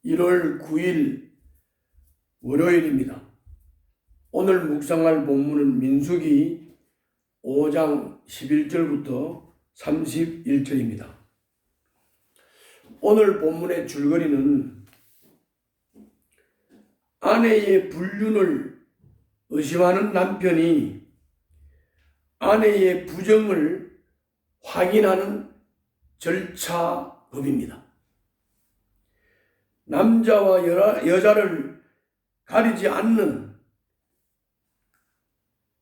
1월 9일 월요일입니다. 오늘 묵상할 본문은 민수기 5장 11절부터 31절입니다. 오늘 본문의 줄거리는 아내의 불륜을 의심하는 남편이 아내의 부정을 확인하는 절차법입니다. 남자와 여자를 가리지 않는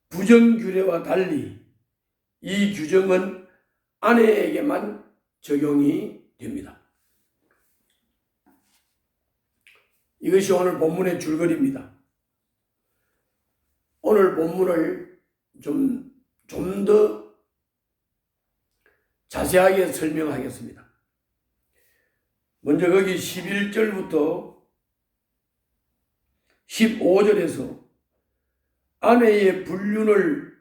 부정규례와 달리 이 규정은 아내에게만 적용이 됩니다. 이것이 오늘 본문의 줄거리입니다. 오늘 본문을 좀 더 자세하게 설명하겠습니다. 먼저 거기 11절부터 15절에서 아내의 불륜을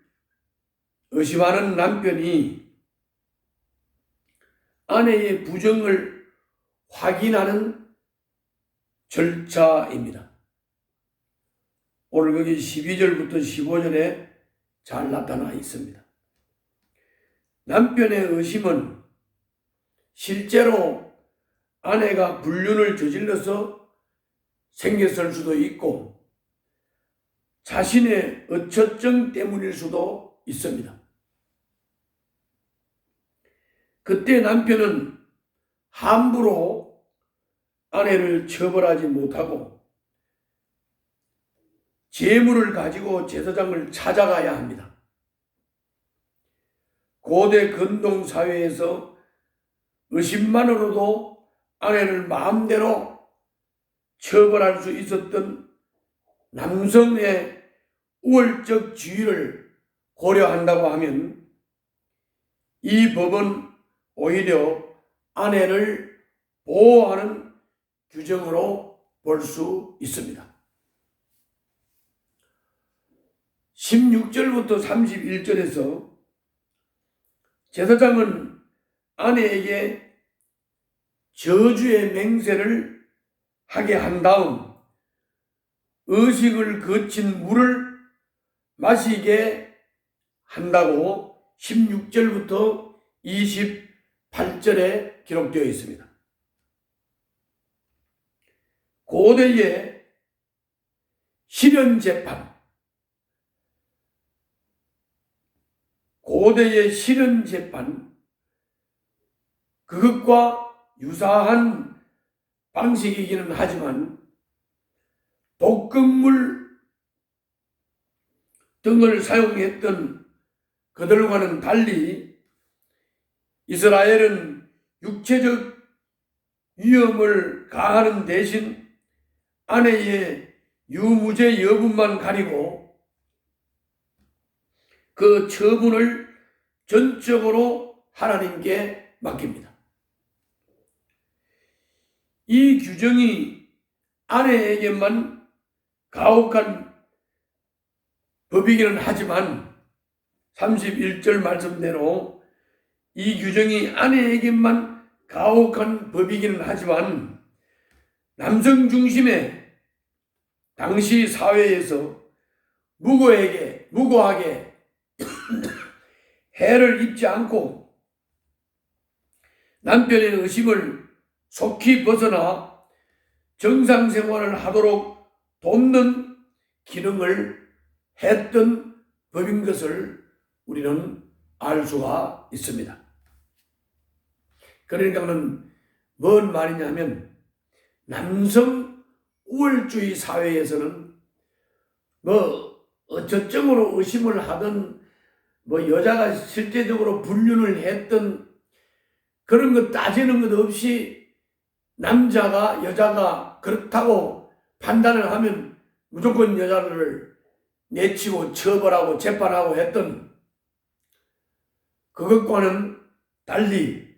의심하는 남편이 아내의 부정을 확인하는 절차입니다. 오늘 거기 12절부터 15절에 잘 나타나 있습니다. 남편의 의심은 실제로 아내가 불륜을 저질러서 생겼을 수도 있고 자신의 어처증 때문일 수도 있습니다. 그때 남편은 함부로 아내를 처벌하지 못하고 재물을 가지고 제사장을 찾아가야 합니다. 고대 근동 사회에서 의심만으로도 아내를 마음대로 처벌할 수 있었던 남성의 우월적 지위를 고려한다고 하면 이 법은 오히려 아내를 보호하는 규정으로 볼 수 있습니다. 16절부터 31절에서 제사장은 아내에게 저주의 맹세를 하게 한 다음 의식을 거친 물을 마시게 한다고 16절부터 28절에 기록되어 있습니다. 고대의 실현재판, 그것과 유사한 방식이기는 하지만 독극물 등을 사용했던 그들과는 달리 이스라엘은 육체적 위험을 가하는 대신 아내의 유무죄 여부만 가리고 그 처분을 전적으로 하나님께 맡깁니다. 이 규정이 아내에게만 가혹한 법이기는 하지만 31절 말씀대로 이 규정이 아내에게만 가혹한 법이기는 하지만 남성 중심의 당시 사회에서 무고하게 해를 입지 않고 남편의 의심을 속히 벗어나 정상 생활을 하도록 돕는 기능을 했던 법인 것을 우리는 알 수가 있습니다. 그러니까는 뭔 말이냐면 남성 우월주의 사회에서는 어쩌증으로 의심을 하든 여자가 실제적으로 불륜을 했던 그런 것 따지는 것 없이 남자가 여자가 그렇다고 판단을 하면 무조건 여자를 내치고 처벌하고 재판하고 했던 그것과는 달리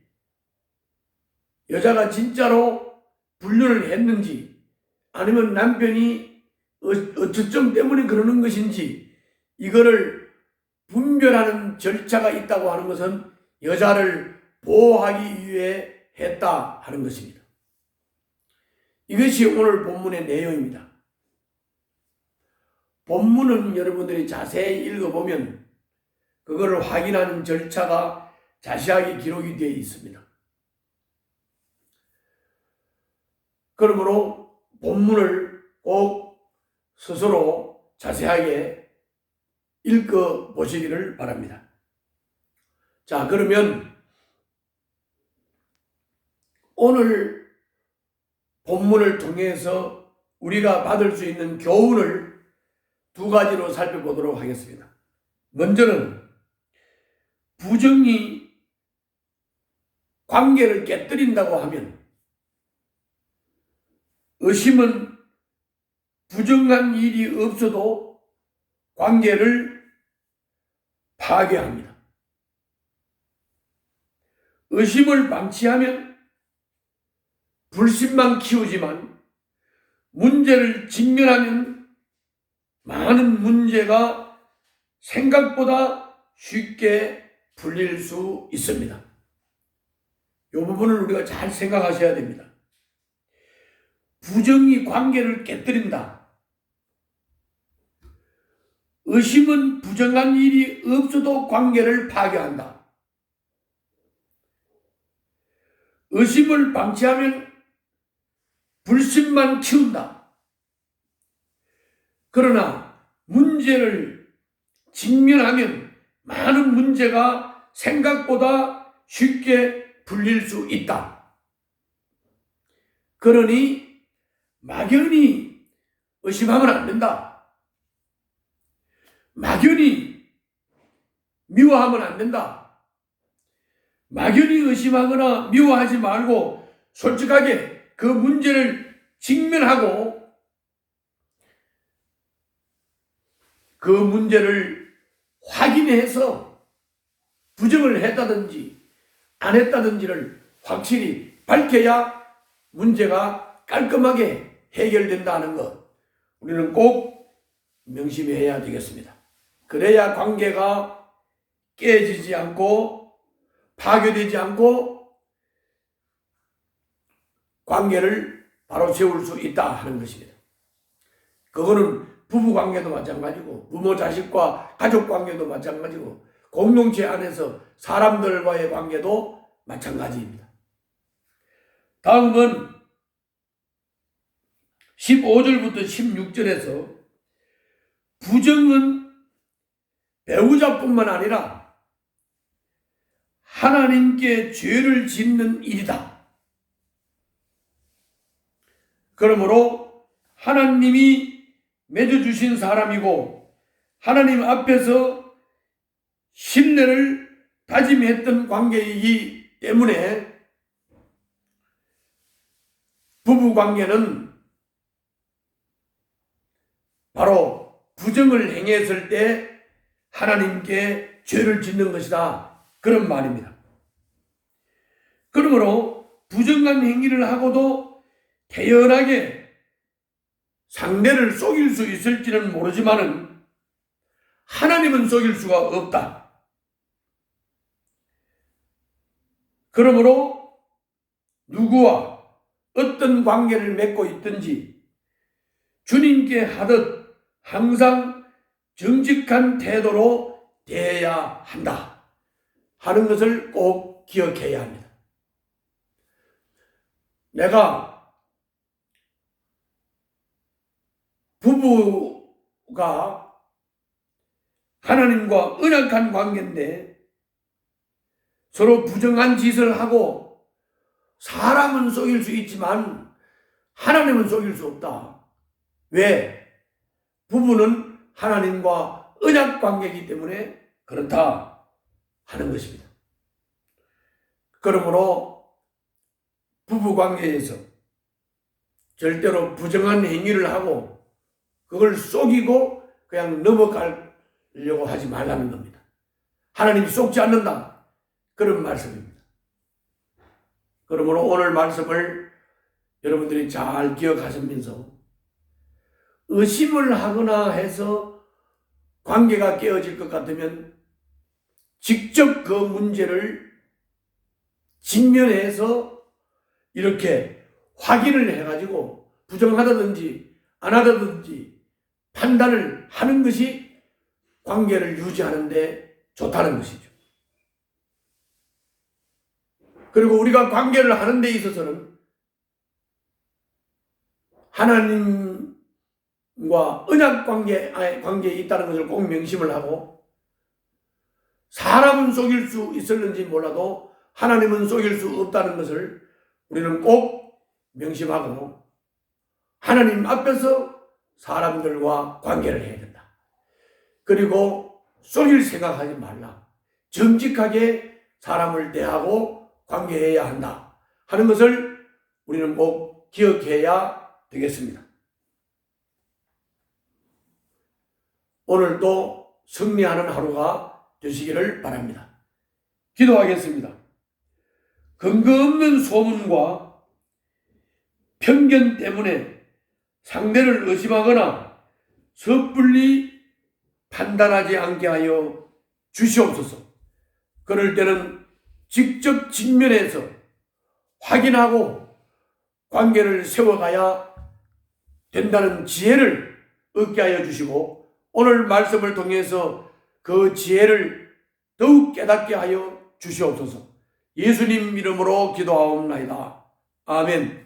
여자가 진짜로 불륜을 했는지 아니면 남편이 어쩌증 때문에 그러는 것인지 이거를 분별하는 절차가 있다고 하는 것은 여자를 보호하기 위해 했다 하는 것입니다. 이것이 오늘 본문의 내용입니다. 본문은 여러분들이 자세히 읽어보면 그거를 확인하는 절차가 자세하게 기록이 되어 있습니다. 그러므로 본문을 꼭 스스로 자세하게 읽어보시기를 바랍니다. 자, 그러면 오늘 본문을 통해서 우리가 받을 수 있는 교훈을 두 가지로 살펴보도록 하겠습니다. 먼저는 부정이 관계를 깨뜨린다고 하면 의심은 부정한 일이 없어도 관계를 파괴합니다. 의심을 방치하면 불신만 키우지만 문제를 직면하면 많은 문제가 생각보다 쉽게 풀릴 수 있습니다. 이 부분을 우리가 잘 생각하셔야 됩니다. 부정이 관계를 깨뜨린다. 의심은 부정한 일이 없어도 관계를 파괴한다. 의심을 방치하면 불신만 키운다. 그러나 문제를 직면하면 많은 문제가 생각보다 쉽게 풀릴 수 있다. 그러니 막연히 의심하면 안 된다. 막연히 미워하면 안 된다. 막연히 의심하거나 미워하지 말고 솔직하게 그 문제를 직면하고 그 문제를 확인해서 부정을 했다든지 안 했다든지를 확실히 밝혀야 문제가 깔끔하게 해결된다는 것, 우리는 꼭 명심해야 되겠습니다. 그래야 관계가 깨지지 않고 파괴되지 않고 관계를 바로 세울 수 있다 하는 것입니다. 그거는 부부관계도 마찬가지고 부모 자식과 가족관계도 마찬가지고 공동체 안에서 사람들과의 관계도 마찬가지입니다. 다음은 15절부터 16절에서 부정은 배우자뿐만 아니라 하나님께 죄를 짓는 일이다. 그러므로 하나님이 맺어주신 사람이고 하나님 앞에서 신뢰를 다짐했던 관계이기 때문에 부부관계는 바로 부정을 행했을 때 하나님께 죄를 짓는 것이다. 그런 말입니다. 그러므로 부정한 행위를 하고도 태연하게 상대를 속일 수 있을지는 모르지만은 하나님은 속일 수가 없다. 그러므로 누구와 어떤 관계를 맺고 있든지 주님께 하듯 항상 정직한 태도로 대해야 한다 하는 것을 꼭 기억해야 합니다. 내가 부부가 하나님과 언약한 관계인데 서로 부정한 짓을 하고 사람은 속일 수 있지만 하나님은 속일 수 없다. 왜? 부부는 하나님과 언약 관계이기 때문에 그렇다 하는 것입니다. 그러므로 부부 관계에서 절대로 부정한 행위를 하고 그걸 속이고 그냥 넘어가려고 하지 말라는 겁니다. 하나님이 속지 않는다. 그런 말씀입니다. 그러므로 오늘 말씀을 여러분들이 잘 기억하시면서 의심을 하거나 해서 관계가 깨어질 것 같으면 직접 그 문제를 직면해서 이렇게 확인을 해가지고 부정하다든지 안 하다든지 판단을 하는 것이 관계를 유지하는 데 좋다는 것이죠. 그리고 우리가 관계를 하는 데 있어서는 하나님과 언약 관계에 있다는 것을 꼭 명심을 하고, 사람은 속일 수 있을는지 몰라도 하나님은 속일 수 없다는 것을 우리는 꼭 명심하고, 하나님 앞에서 사람들과 관계를 해야 된다. 그리고 속일 생각하지 말라. 정직하게 사람을 대하고 관계해야 한다 하는 것을 우리는 꼭 기억해야 되겠습니다. 오늘도 승리하는 하루가 되시기를 바랍니다. 기도하겠습니다. 근거 없는 소문과 편견 때문에 상대를 의심하거나 섣불리 판단하지 않게 하여 주시옵소서. 그럴 때는 직접 직면해서 확인하고 관계를 세워가야 된다는 지혜를 얻게 하여 주시고, 오늘 말씀을 통해서 그 지혜를 더욱 깨닫게 하여 주시옵소서. 예수님 이름으로 기도하옵나이다. 아멘.